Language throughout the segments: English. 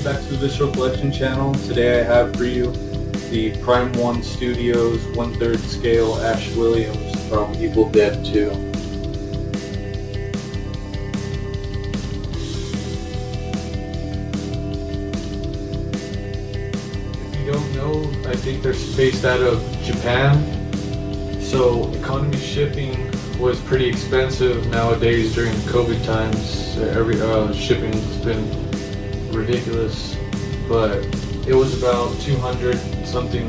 welcome back to the Visceral Collection channel. Today I have for you the Prime 1 Studios 1/3 scale Ash Williams from Evil Dead 2. If you don't know, I think they're based out of Japan, so economy shipping was pretty expensive nowadays during COVID times. Every shipping's been ridiculous, but it was about $200 something,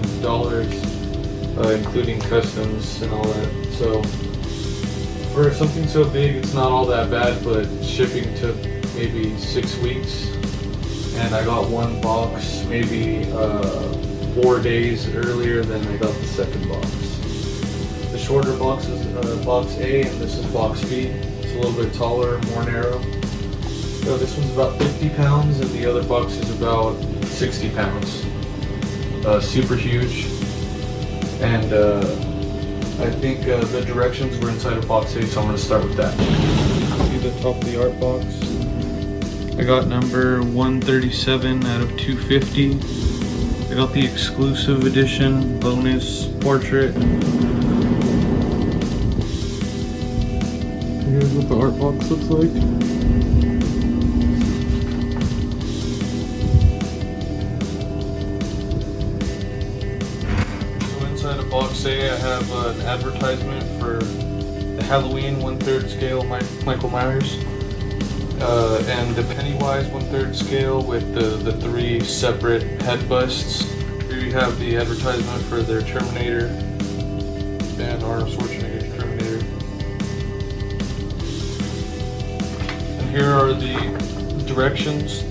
including customs and all that. So for something so big, it's not all that bad, but shipping took maybe 6 weeks, and I got one box maybe 4 days earlier than I got the second box. The shorter box is box A, and this is box B. It's a little bit taller, more narrow. So this one's about 50 pounds, and the other box is about 60 pounds. Super huge. And I think the directions were inside of box A, so I'm going to start with that. See the top of the art box? I got number 137 out of 250. I got the exclusive edition bonus portrait. Here's what the art box looks like. So inside of box A, I have an advertisement for the Halloween 1/3 scale Michael Myers, and the Pennywise 1/3 scale with the three separate head busts. Here you have the advertisement for their Terminator and Arnold Schwarzenegger's Terminator. Here are the directions.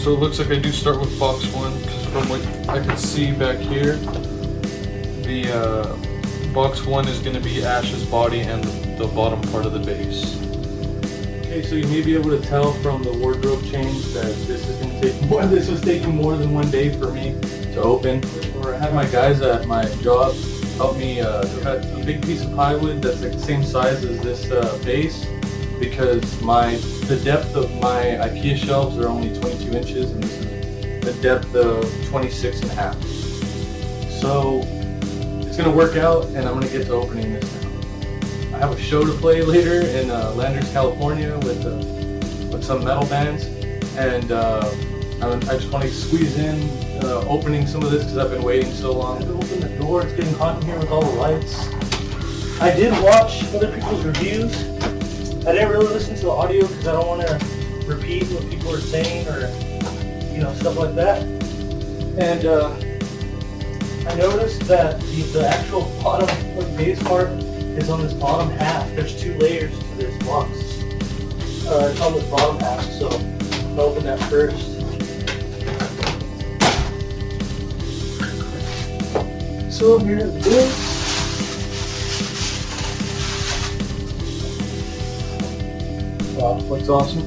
So it looks like I do start with box 1, because from what I can see back here, the box 1 is going to be Ash's body and the bottom part of the base. Okay, so you may be able to tell from the wardrobe change that this is going to take more. This was taking more than 1 day for me to open. Or I had my guys at my job help me cut a big piece of plywood that's like the same size as this base, because the depth of my IKEA shelves are only 22 inches, and this is the depth of 26.5. So it's gonna work out, and I'm gonna get to opening this now. I have a show to play later in Landers, California with some metal bands, and I just want to squeeze in opening some of this because I've been waiting so long to open the door. It's getting hot in here with all the lights. I did watch other people's reviews. I didn't really listen to the audio because I don't want to repeat what people are saying, or stuff like that. And I noticed that the actual bottom base part is on this bottom half. There's 2 layers to this box. It's on this bottom half, so I'm gonna open that first. So here's this. Wow, looks awesome.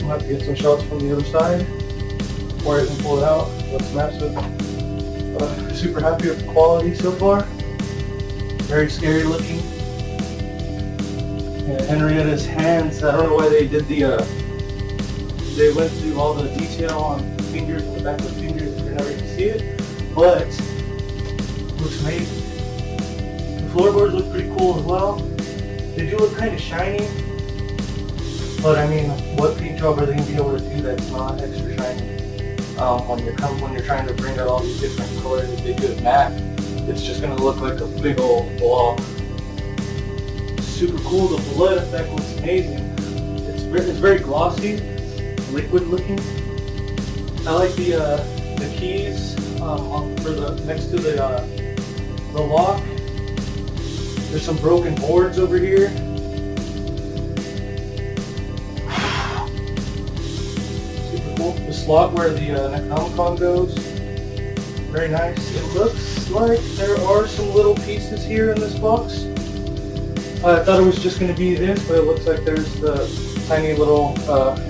I'll have to get some shots from the other side before I can pull it out. Looks massive. Super happy with the quality so far. Very scary looking. And Henrietta's hands, I don't know why they did they went through all the detail on the fingers and the back of the fingers if you're never going to see it, but it looks amazing. The floorboards look pretty cool as well. They do look kind of shiny. But I mean, what paint job are they going to be able to do that's not extra shiny? When you're trying to bring out all these different colors, if they do it matte, it's just going to look like a big old blob. Super cool. The blood effect looks amazing. It's very glossy, liquid looking. I like the keys next to the lock. There's some broken boards over here. The slot where the Necronomicon goes, very nice. It looks like there are some little pieces here in this box. I thought it was just going to be this, but it looks like there's the tiny little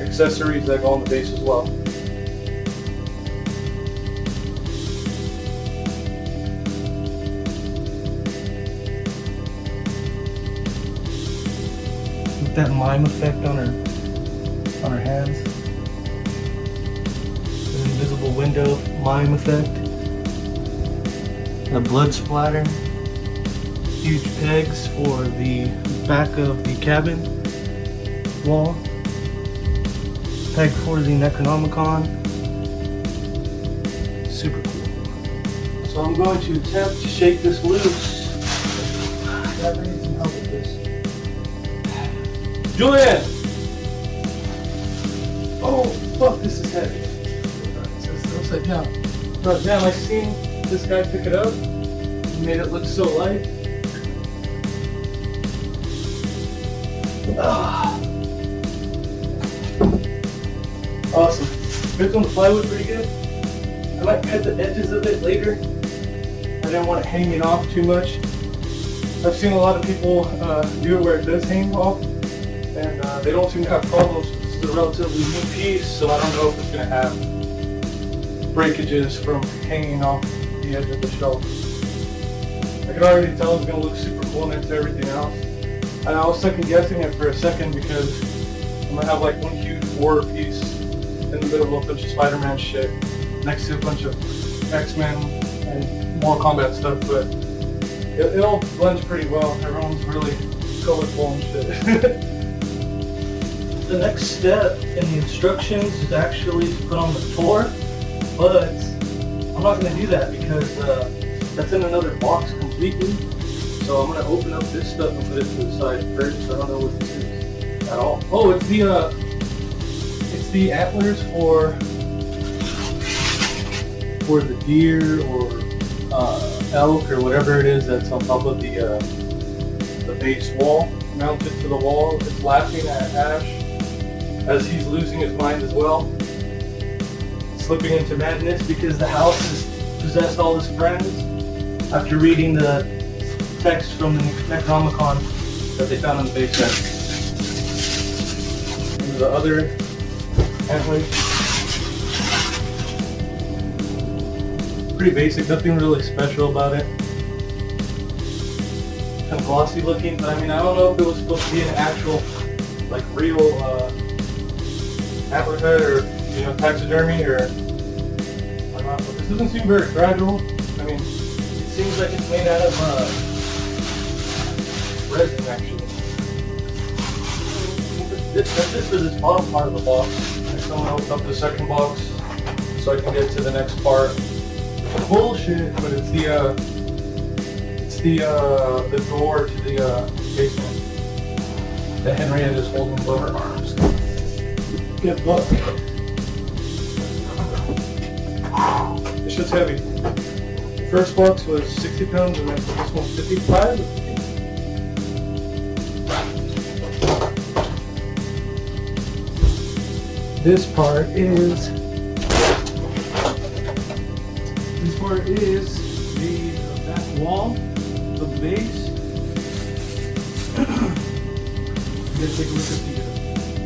accessories that go on the base as well. With that lime effect on her hands. window mime effect. A blood splatter. Huge pegs for the back of the cabin wall. Peg for the Necronomicon. Super cool. So I'm going to attempt to shake this loose. I need some help with this. Julian! Oh, fuck, this is heavy. It's upside down. But damn, I seen this guy pick it up. He made it look so light. Awesome. Fits on the plywood pretty good. I might cut the edges of it later. I didn't want it hanging off too much. I've seen a lot of people do it where it does hang off, and they don't seem to have problems. This is a relatively new piece, so I don't know if it's going to have breakages from hanging off the edge of the shelf. I can already tell it's going to look super cool next to everything else. And I was second guessing it for a second because I'm going to have like one huge war piece in the middle of a bunch of Spider-Man shit next to a bunch of X-Men and Mortal Kombat stuff, but it all blends pretty well. Everyone's really colorful and shit. The next step in the instructions is actually to put on the door, but I'm not going to do that because that's in another box completely. So I'm going to open up this stuff and put it to the side first. I don't know what this is at all. Oh, it's the antlers for the deer or elk or whatever it is that's on top of the base wall, mounted to the wall. It's laughing at Ash as he's losing his mind as well, slipping into madness because the house has possessed all his friends after reading the text from the Necronomicon that they found in the basement. And the other antlers. Pretty basic, nothing really special about it. Kind of glossy looking, but I mean, I don't know if it was supposed to be an actual, like, real antler head or, you know, taxidermy or not. But this doesn't seem very fragile. I mean, it seems like it's made out of resin, actually. That's it for this bottom part of the box. Next, I'm gonna open up the second box so I can get to the next part. Bullshit, but it's the door to the basement that Henriette is holding above her arms. Good luck. This shit's heavy. The first box was 60 pounds and then this one's 55. This part is the back wall, the base. Let's take a look at the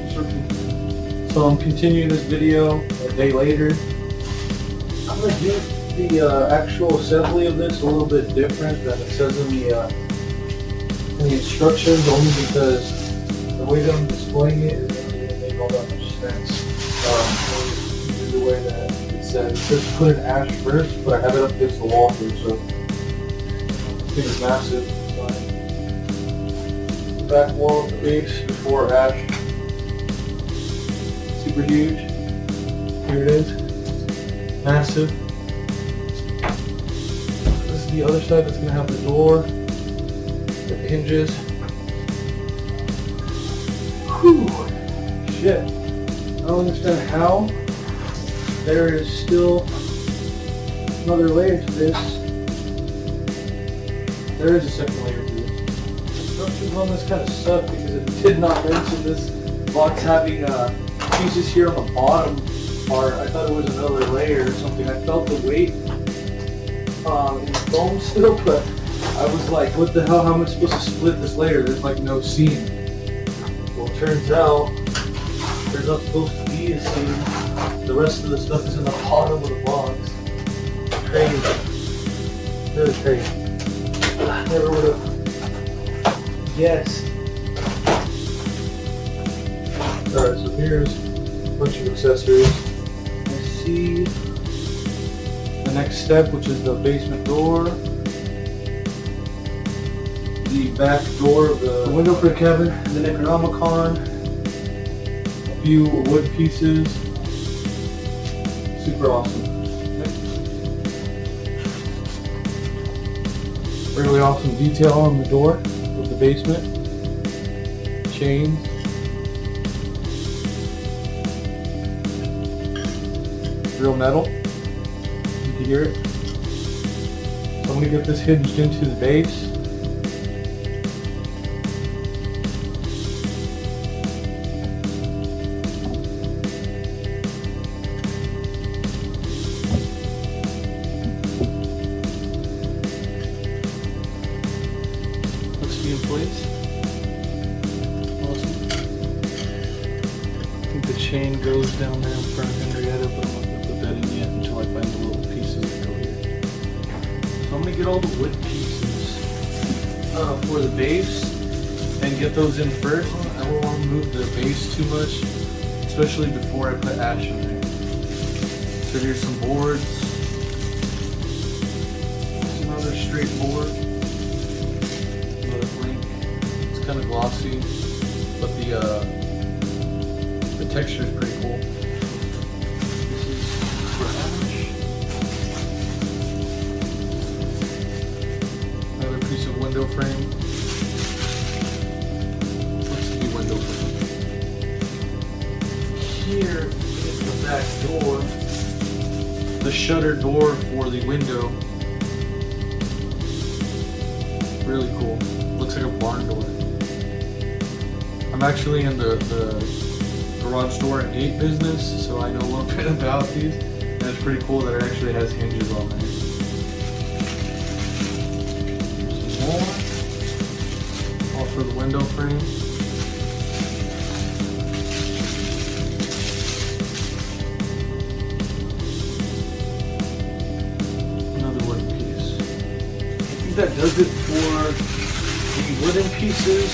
instructions. So I'm continuing this video a day later. I'm going to do the actual assembly of this a little bit different than it says in the instructions, only because the way that I'm displaying it isn't really going to make all that much sense. Do the way that it says put an ash first, but I have it up against the wall here, so this thing is massive. So, back wall of the base before ash. Super huge. Here it is. Massive. This is the other side that's going to have the door, the hinges. Whew. Shit. I don't understand how there is still another layer to this. There is a second layer to this. The instructions on this kind of suck because it did not mention this box having pieces here on the bottom part. I thought it was another layer or something. I felt the weight in the foam still, but I was like, what the hell, how am I supposed to split this layer? There's like no seam. Well, it turns out there's not supposed to be a seam. The rest of the stuff is in the bottom of the box. Crazy. Really crazy. I never would have guessed. Alright, so here's a bunch of accessories. I see next step, which is the basement door. The back door of the window for the cabin, the Necronomicon, a few wood pieces. Super awesome. Really awesome detail on the door of the basement. Chains. Real metal. You can hear it. So I'm going to get this hinged into the base. Looks to be in place. Awesome. I think the chain goes down there in front of Henrietta, but I'm not going to put that in yet until I find the little pieces that go here. So I'm going to get all the wood pieces for the base and get those in first. I don't want to move the base too much, especially before I put ash in there. So here's some boards. Here's another straight board. Another blank. It's kind of glossy, but the texture is pretty cool. This is for ash. Another piece of window frame. Looks to be window frame. Here is the back door. The shutter door for the window. Really cool. Looks like a barn door. I'm actually in the garage door and gate business, so I know a little bit about these. And it's pretty cool that it actually has hinges on there. Some more. All for the window frame. Another wooden piece. I think that does it for the wooden pieces.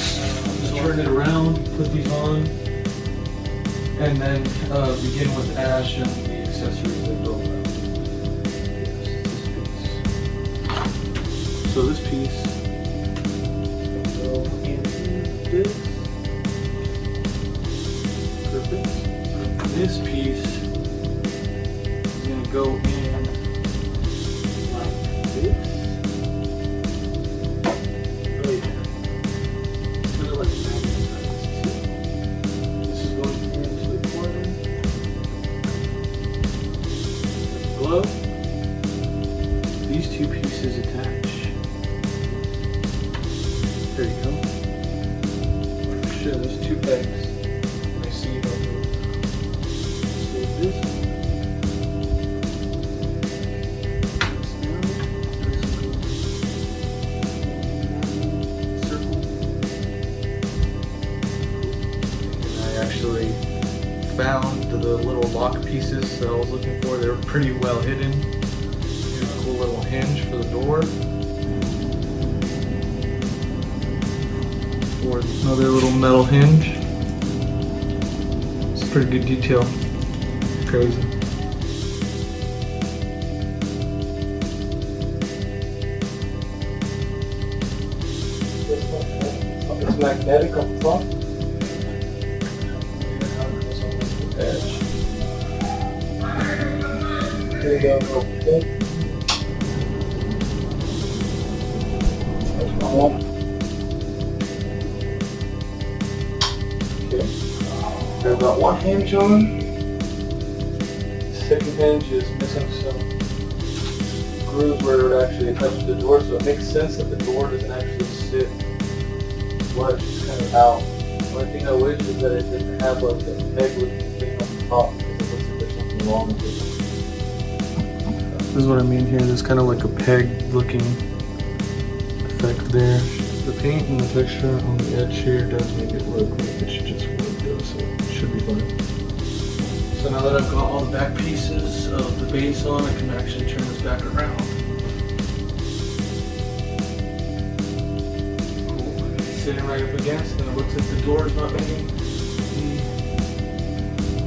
Just turn it around, put these on, and then begin with ash and the accessories that go around. Yes, it's this piece. So this piece is going to go into this. Perfect. This piece is going to go in like this. Oh yeah. It's kind of like a magnet. This is going into the corner. Below. These two pieces attach. There you go. Shit, there's two pegs. I see it over there. So this one. Actually found the little lock pieces that I was looking for. They were pretty well hidden. Here's a cool little hinge for the door. For another little metal hinge. It's pretty good detail. Crazy. It's magnetic up front. Edge. There you go, real quick. There's my one. Okay. There's got one hinge on. The second hinge is missing some grooves where it would actually attach to the door, so it makes sense that the door doesn't actually sit flush, it's kind of out. The only thing I wish is that it didn't have like a peg looking thing on the top, because it looks like there's something wrong with it. This is what I mean here, there's kind of like a peg looking effect there. The paint and the texture on the edge here does make it look like it's just wood though, so it should be fine. So now that I've got all the back pieces of the base on, I can actually turn this back around. Cool. Sitting right up against, and it looks like the door is not making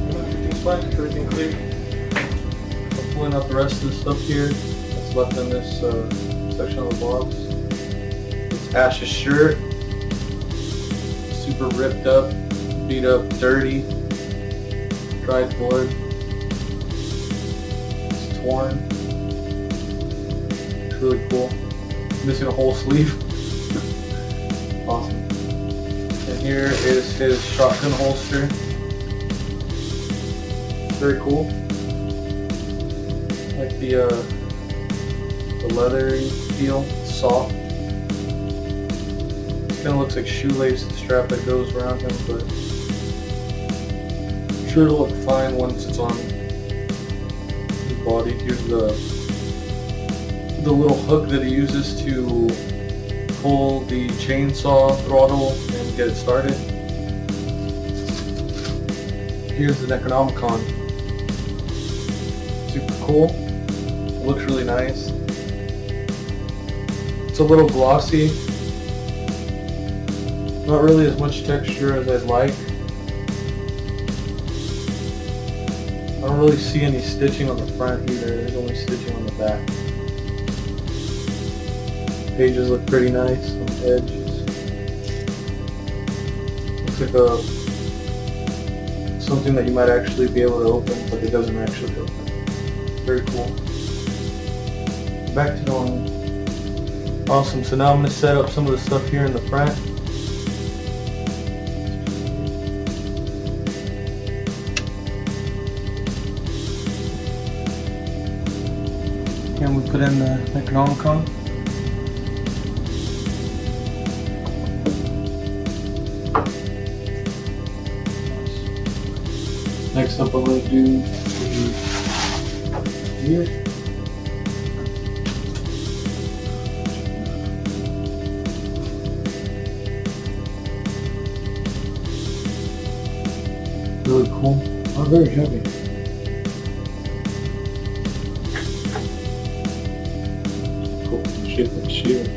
everything's fine, everything clear. I'll pulling out the rest of the stuff here that's left in this section of the box. It's Ash's shirt. Super ripped up, beat up, dirty, dried blood. It's torn. It's really cool. Missing a whole sleeve. Awesome. And here is his shotgun holster. Very cool. Like the leathery feel, it's soft. It kind of looks like shoelace, the strap that goes around him, but I'm sure it'll look fine once it's on his body. Here's the little hook that he uses to pull the chainsaw throttle and get it started. Here's the Necronomicon. Super cool. It looks really nice. It's a little glossy. Not really as much texture as I'd like. I don't really see any stitching on the front either. There's only stitching on the back. Pages look pretty nice on the edges. Looks like something that you might actually be able to open, but it doesn't actually open. Very cool. Back to normal. Awesome. So now I'm going to set up some of the stuff here in the front. And we put in the Necronomicon. Next up, I'm going to do here. Really cool. Oh, very heavy. Cool. Shape like a shield.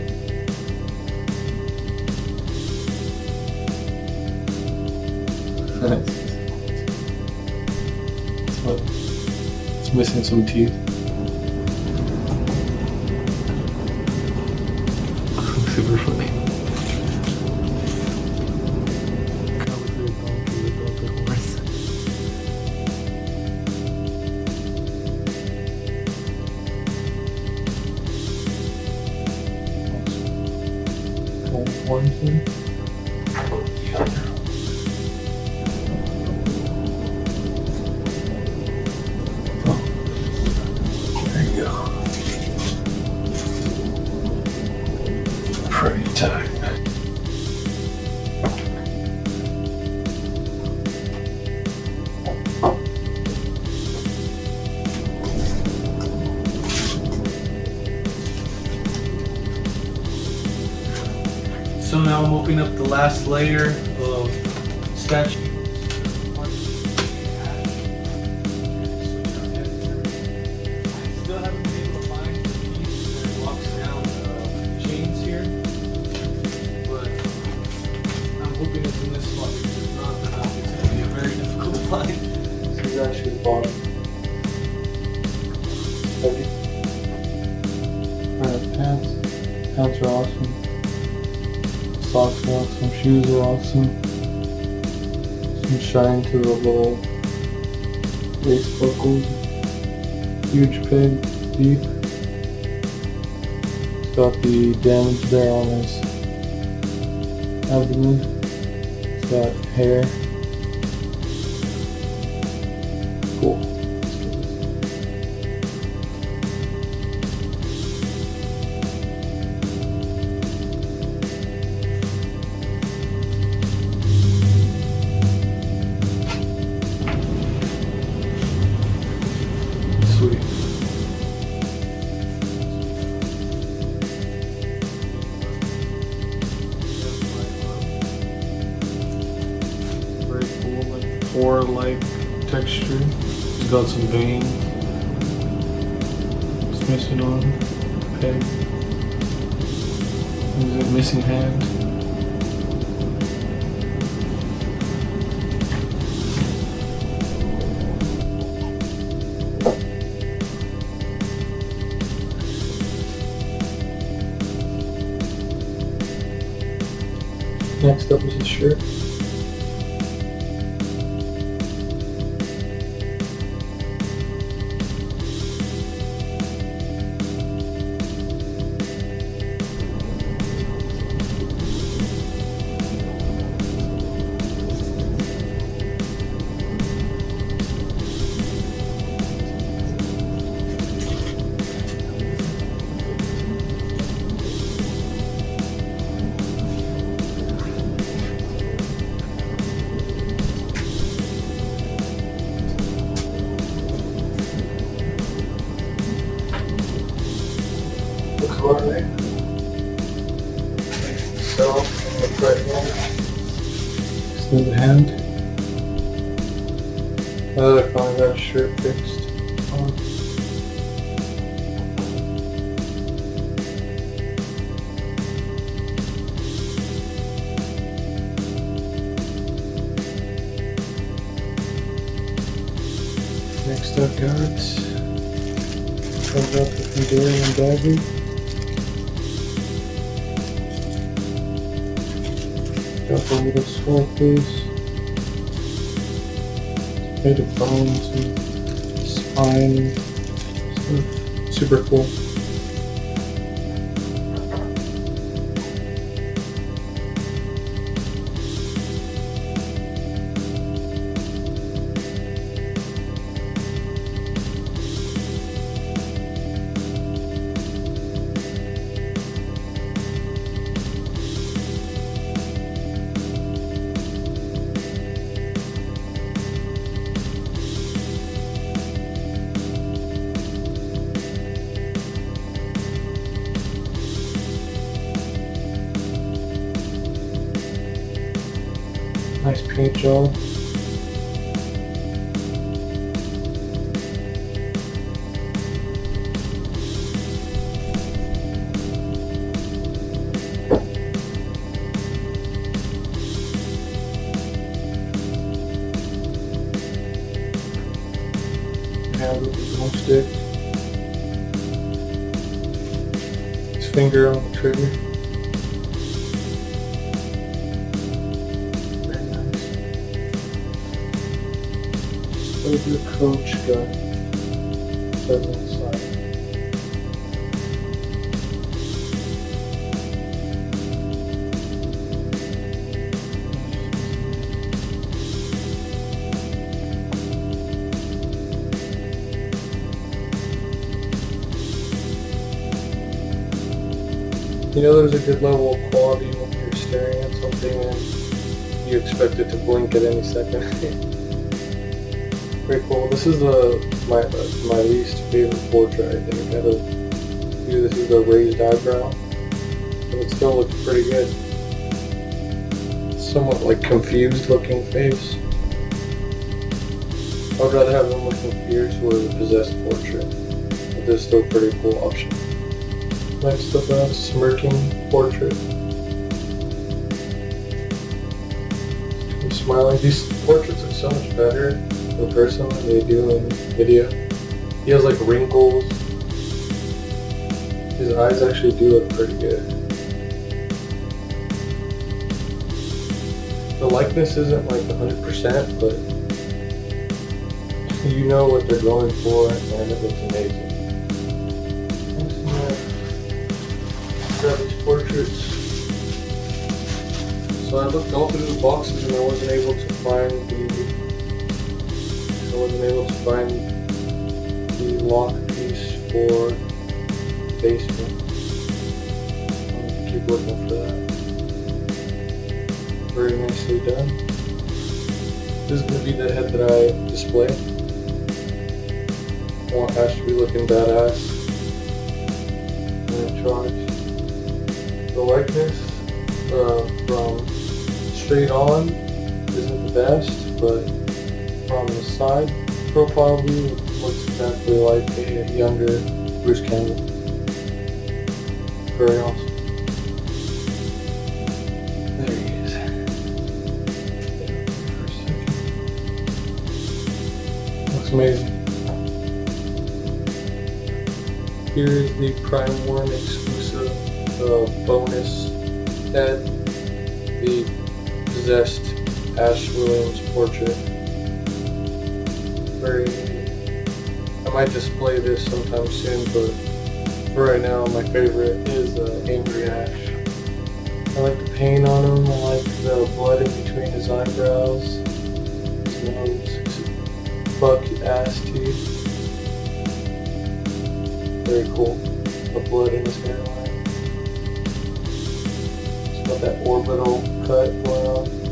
It's missing some teeth. Super funny. There you go. Pretty tight. So now I'm opening up the last layer of statue. This is actually the bottom. Heavy. Alright, pants. Pants are awesome. Socks are awesome. Shoes are awesome. Some shine to the little lace buckles. Huge peg, deep. It's got the damage there on his abdomen. It's got hair. Cool. Sweet. Very cool, like ore-like texture. It's got some veins. It's missing on peg. There's a missing hand. Next up is his shirt. Looks alright. So, on the right hand. Smooth hand. I finally got a shirt fixed on. Next I've got comes up with enduring and baggy. Got the little skull piece. Made of bones and spine and stuff. Super cool. Nice paint job. Hand with the drumstick. His finger on the trigger. Silver coach gun. Says on the side. You know, there's a good level of quality when you're staring at something and you expect it to blink at any second. Very cool. This is my least favorite portrait, I think. Out of you, this is the raised eyebrow, but it still looks pretty good. Somewhat like confused looking face. I would rather have them looking fierce or the possessed portrait, but this is still a pretty cool option. Next up, I have a smirking portrait. He's smiling. These portraits look so much better in person than they do in video. He has like wrinkles. His eyes actually do look pretty good. The likeness isn't like 100%, but you know what they're going for, and it looks amazing. Grab these portraits. So I looked all through the boxes and I wasn't able to find the lock piece for the basement. I'm gonna keep looking for that. Very nicely done. This is gonna be the head that I display. I want Ash to be looking badass and in charge. The likeness from straight on isn't the best, but from the side profile view it looks exactly like a younger Bruce Campbell. Very awesome. There he is. For a second. Looks amazing. Here is the Prime 1 exclusive bonus head. the possessed Ash Williams portrait. Very neat. I might display this sometime soon, but for right now, my favorite is Angry Ash. I like the paint on him. I like the blood in between his eyebrows, his nose, his buck ass teeth. Very cool. The blood in his hairline. It's got that orbital cut going on.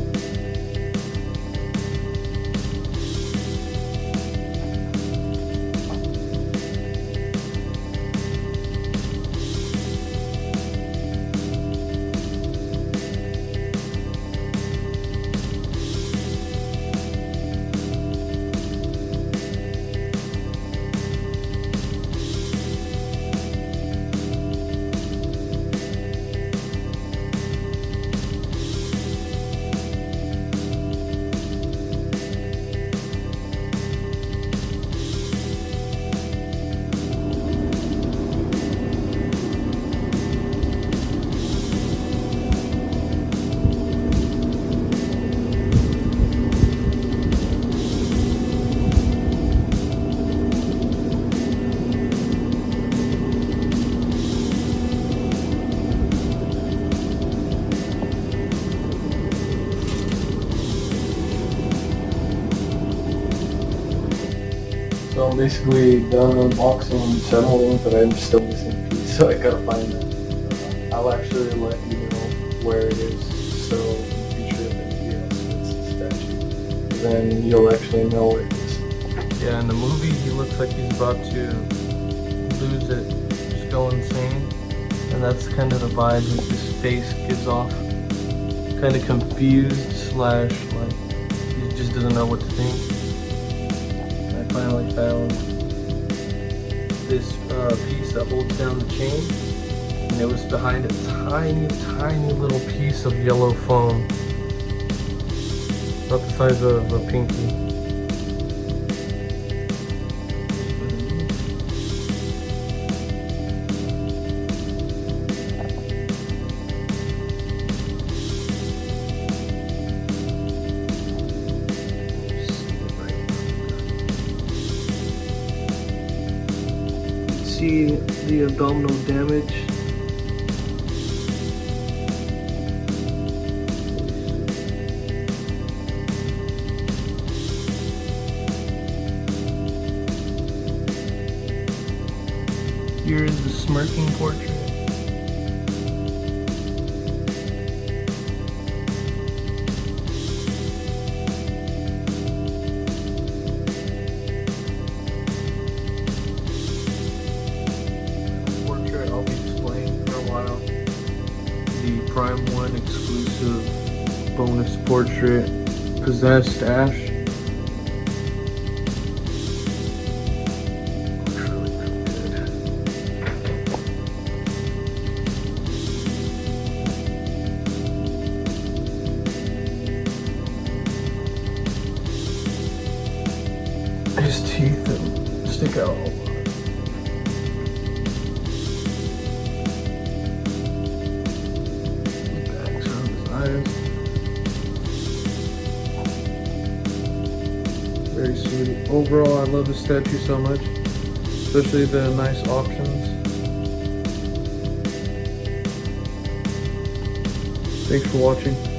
So I'm basically done unboxing several, but I'm still missing a piece, so I gotta find that. I'll actually let you know where it is, so in the future if anybody else gets the statue, then you'll actually know where it is. Yeah, in the movie he looks like he's about to lose it, just go insane, and that's kind of the vibe that his face gives off. Kind of confused slash like he just doesn't know what to think. Finally found this piece that holds down the chain, and it was behind a tiny little piece of yellow foam, about the size of a pinky. See the abdominal damage. Here is the smirking portrait. I'll be displaying for a while. The Prime 1 exclusive bonus portrait, Possessed Ash. Looks really good. His teeth stick out a lot. Very sweet. Overall, I love the statue so much, especially the nice options. Thanks for watching.